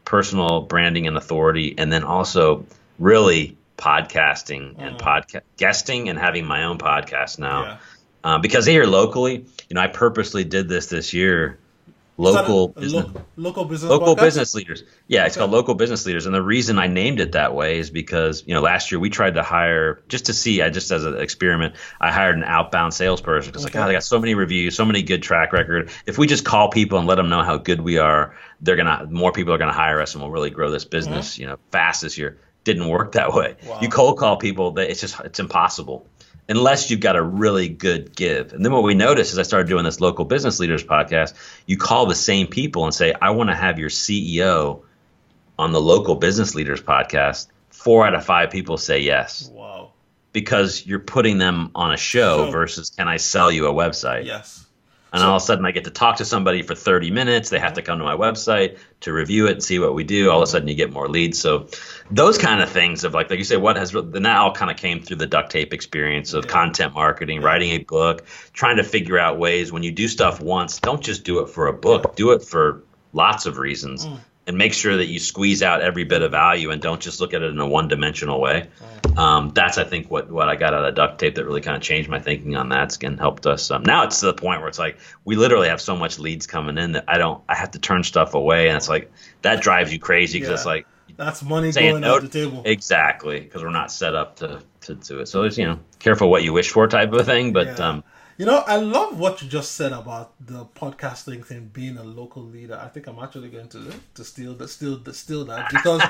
personal branding and authority, and then also really podcasting and guesting and having my own podcast now. Because here locally, I purposely did this year. Local business leaders. Yeah, it's called Local Business Leaders. And the reason I named it that way is because, last year we tried to hire, just as an experiment, I hired an outbound salesperson. Because they got so many reviews, so many good track record. If we just call people and let them know how good we are, more people are going to hire us and we'll really grow this business, fast this year. Didn't work that way. Wow. You cold call people, it's impossible. Unless you've got a really good give. And then what we noticed as I started doing this Local Business Leaders podcast, you call the same people and say, I want to have your CEO on the Local Business Leaders podcast. 4 out of 5 people say yes. Wow. Because you're putting them on a show versus can I sell you a website? Yes. And all of a sudden I get to talk to somebody for 30 minutes. They have to come to my website to review it and see what we do. All of a sudden you get more leads. So those kind of things of like you say, then that all kind of came through the Duct Tape experience of content marketing, writing a book, trying to figure out ways when you do stuff once, don't just do it for a book, do it for lots of reasons. And make sure that you squeeze out every bit of value and don't just look at it in a one-dimensional way. That's, I think, what I got out of Duct Tape that really kind of changed my thinking on that and helped us. Now it's to the point where it's like we literally have so much leads coming in that I have to turn stuff away, and it's like that drives you crazy because it's like that's money going out the table. Exactly, because we're not set up to do it. So it's careful what you wish for type of a thing, but. I love what you just said about the podcasting thing being a local leader. I think I'm actually going to steal that because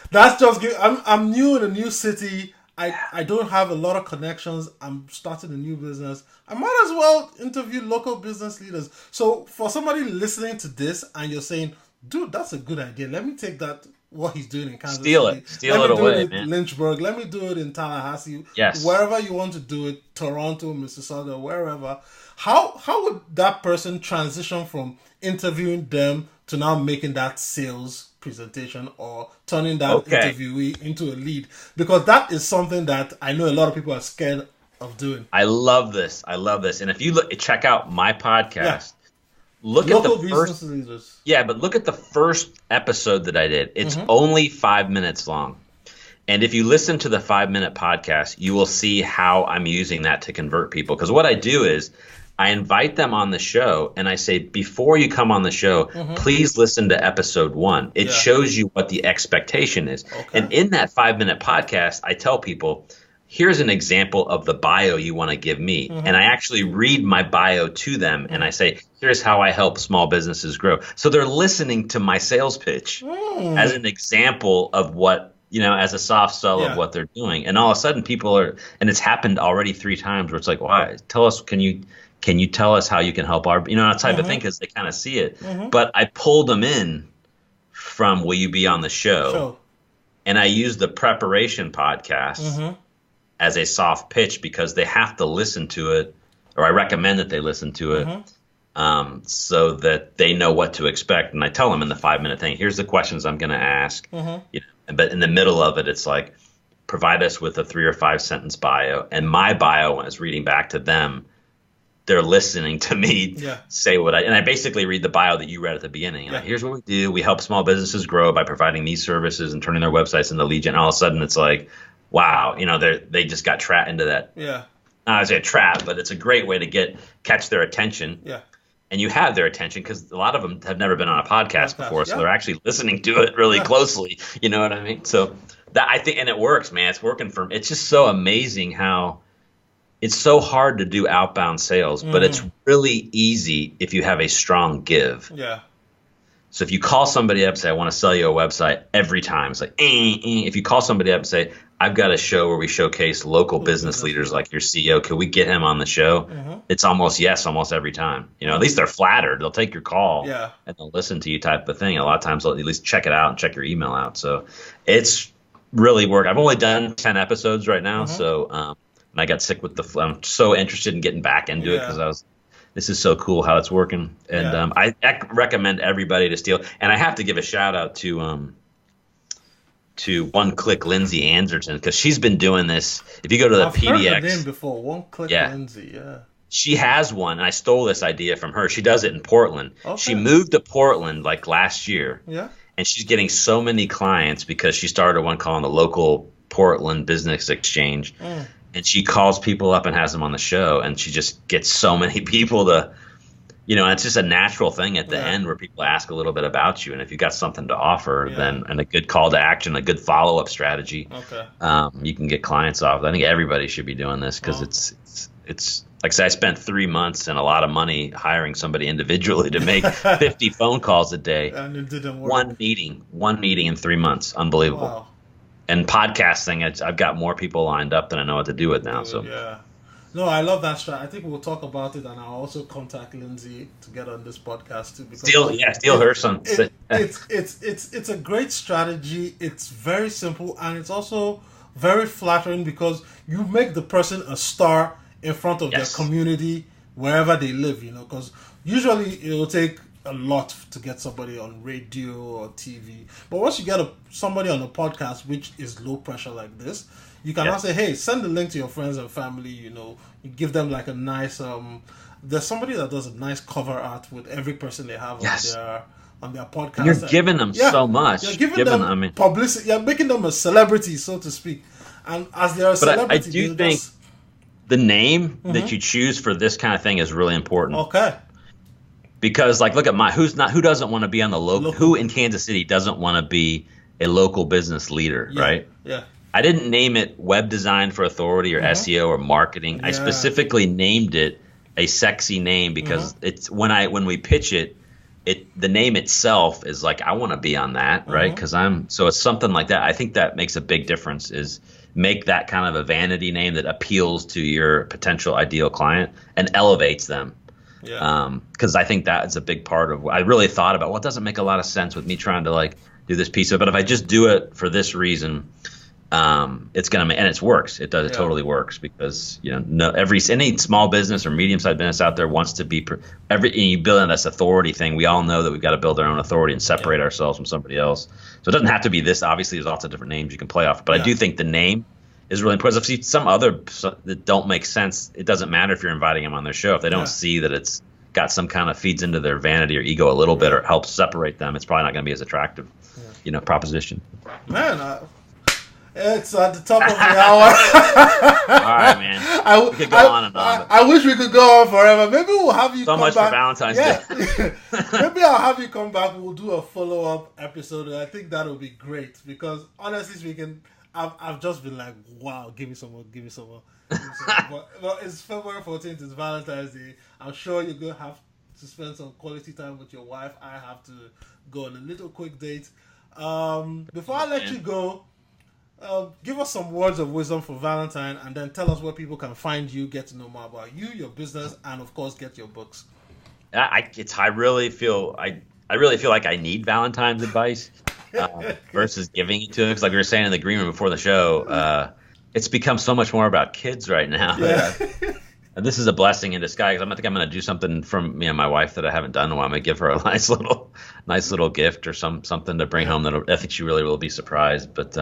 that's just. I'm new in a new city. I don't have a lot of connections. I'm starting a new business. I might as well interview local business leaders. So for somebody listening to this and you're saying, dude, that's a good idea. Let me take that. What he's doing in Kansas City. Steal it away, man. Lynchburg. Let me do it in Tallahassee. Yes. Wherever you want to do it, Toronto, Mississauga, wherever. How would that person transition from interviewing them to now making that sales presentation or turning that interviewee into a lead? Because that is something that I know a lot of people are scared of doing. I love this. And if you check out my podcast. Look at the first leaders. Yeah, but look at the first episode that I did. It's only 5 minutes long. And if you listen to the 5-minute podcast, you will see how I'm using that to convert people. Because what I do is I invite them on the show and I say, before you come on the show, please listen to episode 1. It shows you what the expectation is. Okay. And in that 5-minute podcast, I tell people, here's an example of the bio you want to give me. And I actually read my bio to them and I say, here's how I help small businesses grow. So they're listening to my sales pitch as an example of what, as a soft sell of what they're doing. And all of a sudden people are, and it's happened already 3 times where it's like, why? Tell us, can you tell us how you can help our, that type of thing, because they kind of see it. But I pulled them in from Will You Be on the Show? And I used the preparation podcast as a soft pitch because they have to listen to it, or I recommend that they listen to it so that they know what to expect. And I tell them in the 5-minute thing, here's the questions I'm going to ask. But in the middle of it, it's like, provide us with a 3 or 5 sentence bio. And my bio, when I was reading back to them, they're listening to me say and I basically read the bio that you read at the beginning. Like, here's what we do. We help small businesses grow by providing these services and turning their websites into lead gen. And all of a sudden it's like, wow, they just got trapped into that. Not as a trap, but it's a great way to catch their attention. And you have their attention because a lot of them have never been on a podcast before, so they're actually listening to it really closely. You know what I mean? So that, I think, and it works, man. It's working for me. It's just so amazing how it's so hard to do outbound sales, but it's really easy if you have a strong give. So if you call somebody up and say, I want to sell you a website, every time it's like, If you call somebody up and say, I've got a show where we showcase local business leaders like your CEO, can we get him on the show? It's almost every time. At least they're flattered. They'll take your call and they'll listen to you type of thing. A lot of times they'll at least check it out and check your email out. So it's really worked. I've only done 10 episodes right now. So, and I got sick with the flu. I'm so interested in getting back into it because this is so cool how it's working. And I recommend everybody to steal. And I have to give a shout out to One Click Lindsay Anderson, because she's been doing this. If you go to the I've PDX, heard her name before. One Click Lindsay, she has one, and I stole this idea from her. She does it in Portland. She moved to Portland like last year, and she's getting so many clients because she started one called the Local Portland Business Exchange, and she calls people up and has them on the show, and she just gets so many people to. It's just a natural thing at the end where people ask a little bit about you. And if you've got something to offer, then and a good call to action, a good follow-up strategy, you can get clients off. I think everybody should be doing this because it's like I said, I spent 3 months and a lot of money hiring somebody individually to make 50 phone calls a day. And it didn't work. One meeting in 3 months. Unbelievable. Wow. And podcasting, I've got more people lined up than I know what to do with now. No, I love that strategy. I think we'll talk about it, and I'll also contact Lindsay to get on this podcast too. Because steal her some. It's a great strategy. It's very simple, and it's also very flattering because you make the person a star in front of their community wherever they live. Because usually it will take a lot to get somebody on radio or TV, but once you get somebody on a podcast, which is low pressure like this. You can now say, hey, send the link to your friends and family, you give them like a nice, there's somebody that does a nice cover art with every person they have on their podcast. And you're giving them so much. You're giving them publicity. You're making them a celebrity, so to speak. And as they're a celebrity, I do think the name that you choose for this kind of thing is really important. Okay. Because look at who doesn't want to be on the local, who in Kansas City doesn't want to be a local business leader, right? Yeah. I didn't name it Web Design for Authority or SEO or marketing. I specifically named it a sexy name because it's when we pitch it, the name itself is like, I want to be on that, right? Because so it's something like that. I think that makes a big difference. Is make that kind of a vanity name that appeals to your potential ideal client and elevates them. Because I think that is a big part of what I really thought about. Well, it doesn't make a lot of sense with me trying to do this piece of it, but if I just do it for this reason. It's gonna and it works. It does. It totally works because any small business or medium-sized business out there wants to be you build in this authority thing. We all know that we've got to build our own authority and separate ourselves from somebody else. So it doesn't have to be this. Obviously, there's lots of different names you can play off. But I do think the name is really important. If some other that don't make sense, it doesn't matter if you're inviting them on their show. If they don't see that it's got some kind of feeds into their vanity or ego a little bit or helps separate them, it's probably not going to be as attractive, proposition. Man. It's at the top of the hour. All right, man. We could go on and on. I wish we could go on forever. Maybe we'll have you so come much back. for Valentine's Day. Maybe I'll have you come back. We'll do a follow-up episode. And I think that'll be great because, honestly speaking, I've just been like, wow, give me some more. But it's February 14th. It's Valentine's Day. I'm sure you're going to have to spend some quality time with your wife. I have to go on a little quick date. Before I let you go, give us some words of wisdom for Valentine, and then tell us where people can find you, get to know more about you, your business, and of course, get your books. I really feel like I need Valentine's advice versus giving it to him. Because like we were saying in the green room before the show, it's become so much more about kids right now. Yeah. And this is a blessing in disguise. I think I'm going to do something from me and my wife that I haven't done in a while. I'm going to give her a nice little gift or something to bring home that I think she really will be surprised. But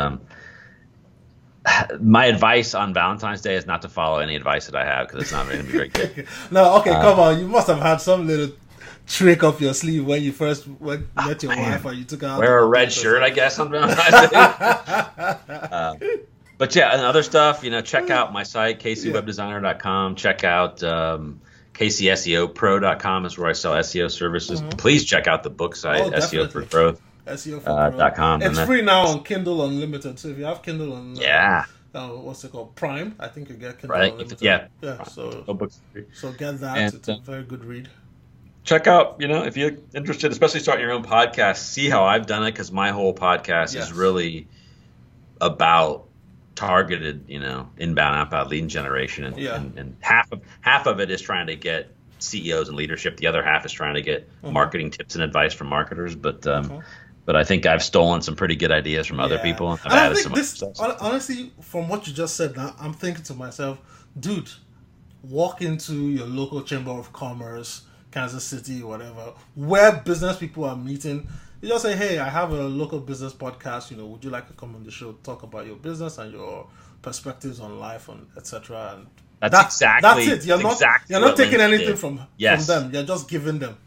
my advice on Valentine's Day is not to follow any advice that I have because it's not going to be very good. No, okay, come on. You must have had some little trick up your sleeve when you first met your wife or you took her out. Wear a red shirt, I guess, on Valentine's Day. But yeah, and other stuff, check out my site, kcwebdesigner.com. Check out kcseopro.com is where I sell SEO services. Mm-hmm. Please check out the book site, SEO for Growth. SEO.com. It's free now on Kindle Unlimited. So if you have Kindle on what's it called? Prime, I think you get Kindle Unlimited. Yeah. So get that. And, it's a very good read. Check out, if you're interested, especially starting your own podcast, see how I've done it because my whole podcast is really about targeted, inbound, outbound lead generation, and half of it is trying to get CEOs and leadership. The other half is trying to get marketing tips and advice from marketers. But I think I've stolen some pretty good ideas from other people. I've added some other stuff. Honestly, from what you just said, now I'm thinking to myself, dude, walk into your local chamber of commerce, Kansas City, whatever, where business people are meeting. You just say, hey, I have a local business podcast. Would you like to come on the show, talk about your business and your perspectives on life, and etc. And that's it. You're not taking anything from them. You're just giving them.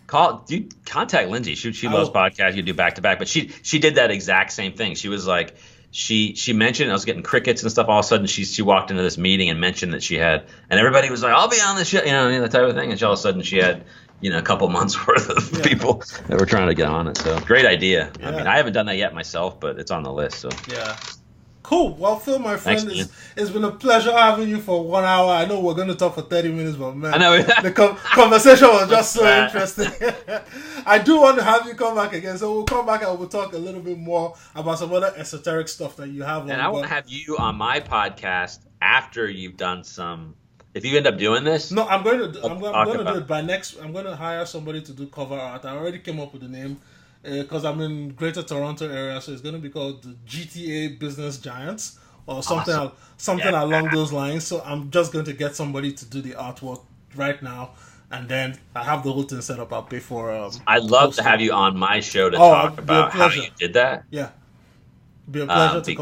Contact Lindsay. She loves podcasts. You do back to back, but she did that exact same thing. She was like, she mentioned I was getting crickets and stuff. All of a sudden, she walked into this meeting and mentioned that she had, and everybody was like, I'll be on the show, that type of thing. And all of a sudden, she had. A couple months worth of people that were trying to get on it. So great idea. Yeah. I mean, I haven't done that yet myself, but it's on the list. So yeah, cool. Well, Phil, my friend, thanks, it's been a pleasure having you for 1 hour. I know we're going to talk for 30 minutes, but man, I know the conversation was just so interesting. I do want to have you come back again, so we'll come back and we'll talk a little bit more about some other esoteric stuff that you have. And I want to have you on my podcast after you've done some. If you end up doing this, no, I'm going to do it by next. I'm going to hire somebody to do cover art. I already came up with the name because I'm in Greater Toronto area, so it's going to be called the GTA Business Giants or something along those lines. So I'm just going to get somebody to do the artwork right now, and then I have the whole thing set up. I'll pay for. I'd love to have you on my show to talk about how you did that. Yeah, be a pleasure to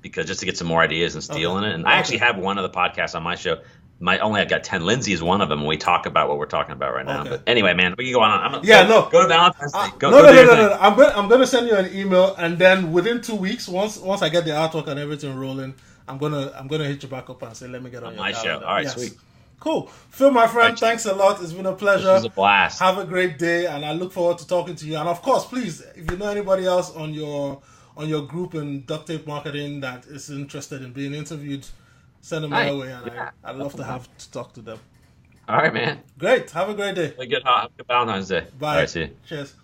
because just to get some more ideas and steal in it. And I actually have one of the podcasts on my show. I've got 10. Lindsay is one of them. We talk about what we're talking about right now. Okay. But anyway, man, we can go on. Go to Valentine's Day. No. I'm going to send you an email, and then within 2 weeks, once I get the artwork and everything rolling, I'm gonna hit you back up and say, let me get on your my show. All right, sweet. Cool. Phil, my friend, thanks a lot. It's been a pleasure. This was a blast. Have a great day, and I look forward to talking to you. And of course, please, if you know anybody else on your group in duct tape marketing that is interested in being interviewed, send them my way, and I'd love to talk to them. All right, man. Great. Have a great day. Good Valentine's Day. Bye. All right, see you. Cheers.